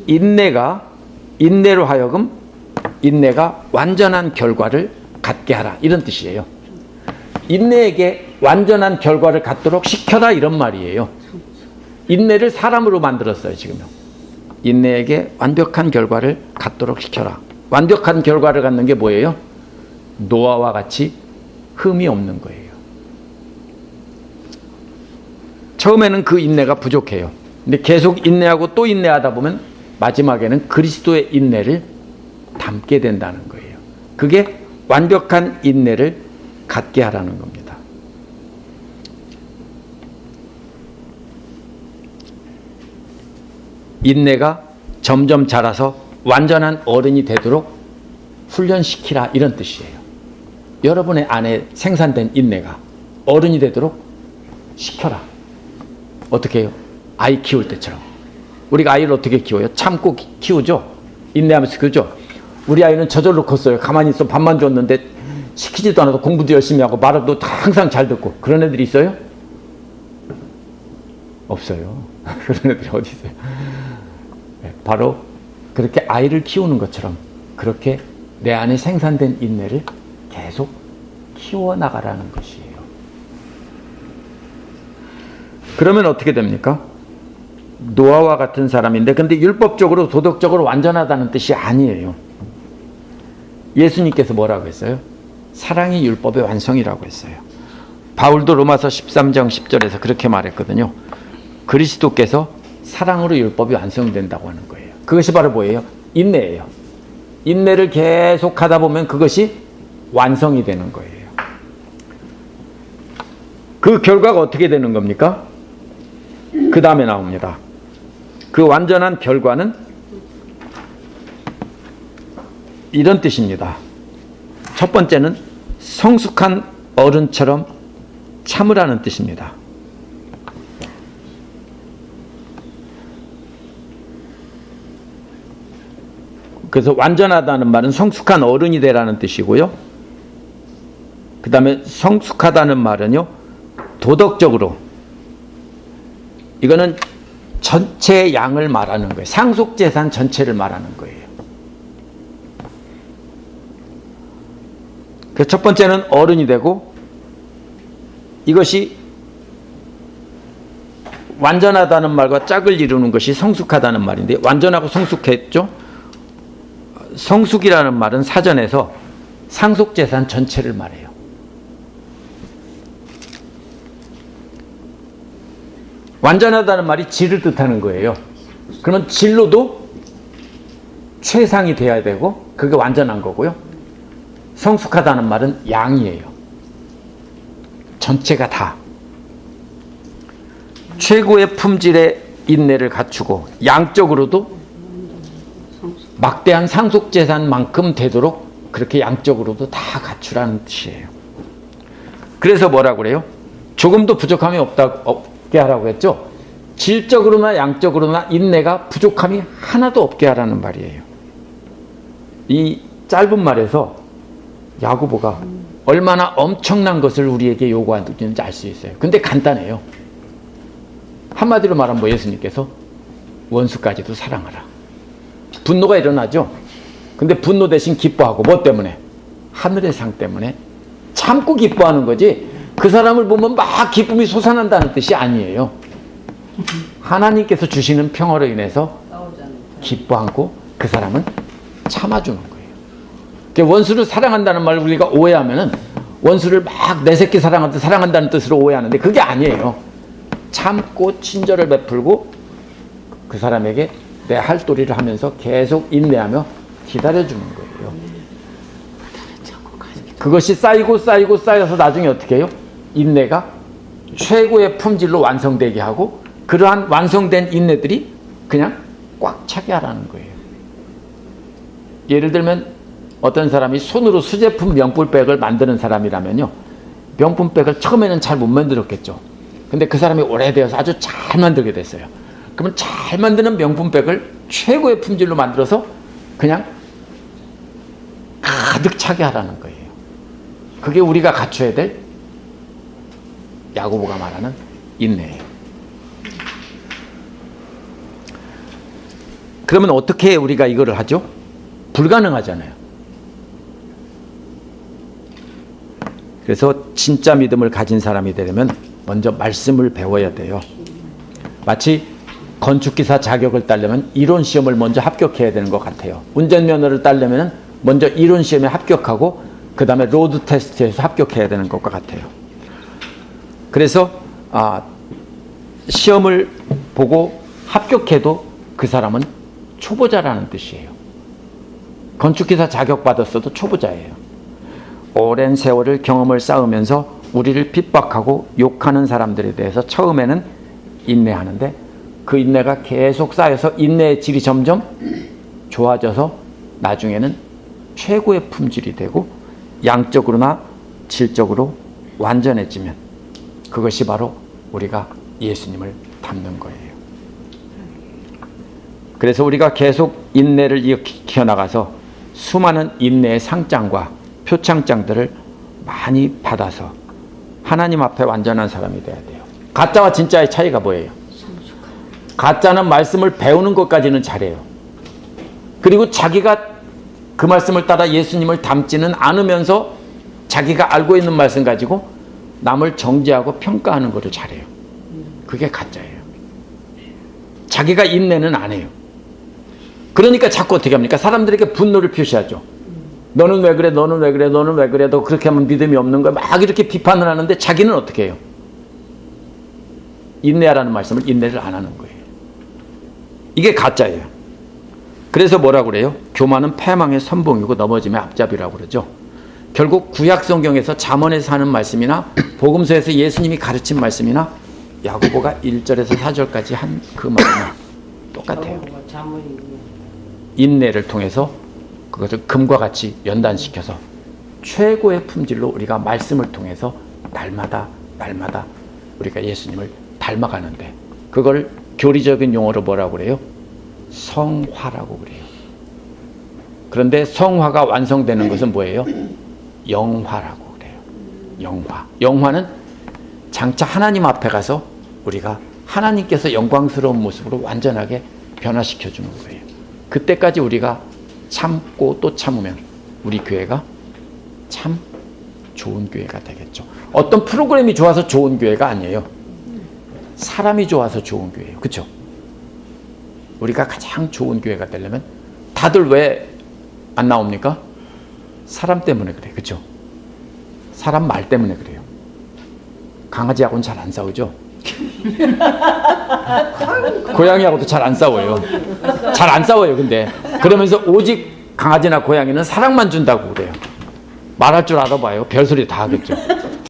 인내로 하여금 인내가 완전한 결과를 갖게 하라, 이런 뜻이에요. 인내에게 완전한 결과를 갖도록 시켜라, 이런 말이에요. 인내를 사람으로 만들었어요, 지금요. 인내에게 완벽한 결과를 갖도록 시켜라. 완벽한 결과를 갖는 게 뭐예요? 노아와 같이 흠이 없는 거예요. 처음에는 그 인내가 부족해요. 근데 계속 인내하고 또 인내하다 보면 마지막에는 그리스도의 인내를 담게 된다는 거예요. 그게 완벽한 인내를 갖게 하라는 겁니다. 인내가 점점 자라서 완전한 어른이 되도록 훈련시키라, 이런 뜻이에요. 여러분의 안에 생산된 인내가 어른이 되도록 시켜라. 어떻게 해요? 아이 키울 때처럼. 우리가 아이를 어떻게 키워요? 참고 키우죠? 인내하면서 키우죠? 우리 아이는 저절로 컸어요. 가만히 있어 밥만 줬는데 시키지도 않아도 공부도 열심히 하고 말도 항상 잘 듣고. 그런 애들이 있어요? 없어요. 그런 애들이 어디 있어요? 바로 그렇게 아이를 키우는 것처럼 그렇게 내 안에 생산된 인내를 계속 키워나가라는 것이에요. 그러면 어떻게 됩니까? 노아와 같은 사람인데, 근데 율법적으로 도덕적으로 완전하다는 뜻이 아니에요. 예수님께서 뭐라고 했어요? 사랑이 율법의 완성이라고 했어요. 바울도 로마서 13장 10절에서 그렇게 말했거든요. 그리스도께서 사랑으로 율법이 완성된다고 하는 거예요. 그것이 바로 뭐예요? 인내예요. 인내를 계속 하다 보면 그것이 완성이 되는 거예요. 그 결과가 어떻게 되는 겁니까? 그 다음에 나옵니다. 그 완전한 결과는 이런 뜻입니다. 첫 번째는 성숙한 어른처럼 참으라는 뜻입니다. 그래서 완전하다는 말은 성숙한 어른이 되라는 뜻이고요. 그 다음에 성숙하다는 말은요, 도덕적으로, 이거는 전체 양을 말하는 거예요. 상속재산 전체를 말하는 거예요. 그래서 첫 번째는 어른이 되고, 이것이 완전하다는 말과 짝을 이루는 것이 성숙하다는 말인데, 완전하고 성숙했죠? 성숙이라는 말은 사전에서 상속재산 전체를 말해요. 완전하다는 말이 질을 뜻하는 거예요. 그러면 질로도 최상이 돼야 되고 그게 완전한 거고요. 성숙하다는 말은 양이에요. 전체가 다. 최고의 품질의 인내를 갖추고 양적으로도 막대한 상속재산만큼 되도록 그렇게 양적으로도 다 갖추라는 뜻이에요. 그래서 뭐라고 그래요? 조금도 부족함이 없게 하라고 했죠. 질적으로나 양적으로나 인내가 부족함이 하나도 없게 하라는 말이에요. 이 짧은 말에서 야고보가 얼마나 엄청난 것을 우리에게 요구하는지 알 수 있어요. 근데 간단해요. 한마디로 말하면 뭐 예수님께서 원수까지도 사랑하라. 분노가 일어나죠. 근데 분노 대신 기뻐하고, 뭐 때문에? 하늘의 상 때문에 참고 기뻐하는 거지, 그 사람을 보면 막 기쁨이 솟아난다는 뜻이 아니에요. 하나님께서 주시는 평화로 인해서 싸우지 않는 기뻐하고 그 사람은 참아주는 거예요. 그러니까 원수를 사랑한다는 말을 우리가 오해하면은 원수를 막 내 새끼 사랑한다는 뜻으로 오해하는데 그게 아니에요. 참고 친절을 베풀고 그 사람에게 내 할 도리를 하면서 계속 인내하며 기다려주는 거예요. 그것이 쌓여서 나중에 어떻게 해요? 인내가 최고의 품질로 완성되게 하고 그러한 완성된 인내들이 그냥 꽉 차게 하라는 거예요. 예를 들면 어떤 사람이 손으로 수제품 명품백을 만드는 사람이라면요. 명품백을 처음에는 잘 못 만들었겠죠. 근데 그 사람이 오래되어서 아주 잘 만들게 됐어요. 그러면 잘 만드는 명품백을 최고의 품질로 만들어서 그냥 가득 차게 하라는 거예요. 그게 우리가 갖춰야 될 야고보가 말하는 인내예요. 그러면 어떻게 우리가 이거를 하죠? 불가능하잖아요. 그래서 진짜 믿음을 가진 사람이 되려면 먼저 말씀을 배워야 돼요. 마치 건축기사 자격을 따려면 이론 시험을 먼저 합격해야 되는 것 같아요. 운전면허를 따려면 먼저 이론 시험에 합격하고 그 다음에 로드 테스트에서 합격해야 되는 것과 같아요. 그래서 시험을 보고 합격해도 그 사람은 초보자라는 뜻이에요. 건축기사 자격 받았어도 초보자예요. 오랜 세월을 경험을 쌓으면서 우리를 핍박하고 욕하는 사람들에 대해서 처음에는 인내하는데 그 인내가 계속 쌓여서 인내의 질이 점점 좋아져서 나중에는 최고의 품질이 되고 양적으로나 질적으로 완전해지면 그것이 바로 우리가 예수님을 닮는 거예요. 그래서 우리가 계속 인내를 이어나가서 수많은 인내의 상장과 표창장들을 많이 받아서 하나님 앞에 완전한 사람이 돼야 돼요. 가짜와 진짜의 차이가 뭐예요? 가짜는 말씀을 배우는 것까지는 잘해요. 그리고 자기가 그 말씀을 따라 예수님을 닮지는 않으면서 자기가 알고 있는 말씀 가지고 남을 정죄하고 평가하는 것을 잘해요. 그게 가짜예요. 자기가 인내는 안 해요. 그러니까 자꾸 어떻게 합니까? 사람들에게 분노를 표시하죠. 너는 왜 그래? 너는 왜 그래? 너는 왜 그래? 너 그렇게 하면 믿음이 없는 거야. 막 이렇게 비판을 하는데 자기는 어떻게 해요? 인내하라는 말씀을 인내를 안 하는 거예요. 이게 가짜예요. 그래서 뭐라고 그래요? 교만은 패망의 선봉이고 넘어짐의 앞잡이라고 그러죠. 결국 구약 성경에서 잠언에서 하는 말씀이나 복음서에서 예수님이 가르친 말씀이나 야고보가 1절에서 4절까지 한 그 말이나 똑같아요. 인내를 통해서 그것을 금과 같이 연단시켜서 최고의 품질로 우리가 말씀을 통해서 날마다 우리가 예수님을 닮아가는데 그걸 교리적인 용어로 뭐라고 그래요? 성화라고 그래요. 그런데 성화가 완성되는 것은 뭐예요? 영화라고 그래요. 영화. 영화는 장차 하나님 앞에 가서 우리가 하나님께서 영광스러운 모습으로 완전하게 변화시켜주는 거예요. 그때까지 우리가 참고 또 참으면 우리 교회가 참 좋은 교회가 되겠죠. 어떤 프로그램이 좋아서 좋은 교회가 아니에요. 사람이 좋아서 좋은 교회예요. 그렇죠? 우리가 가장 좋은 교회가 되려면 다들 왜 안 나옵니까? 사람 때문에 그래. 그렇죠? 사람 말 때문에 그래요. 강아지하고는 잘 안 싸우죠? 고양이하고도 잘 안 싸워요. 잘 안 싸워요. 근데 그러면서 오직 강아지나 고양이는 사랑만 준다고 그래요. 말할 줄 알아봐요. 별소리 다 하겠죠.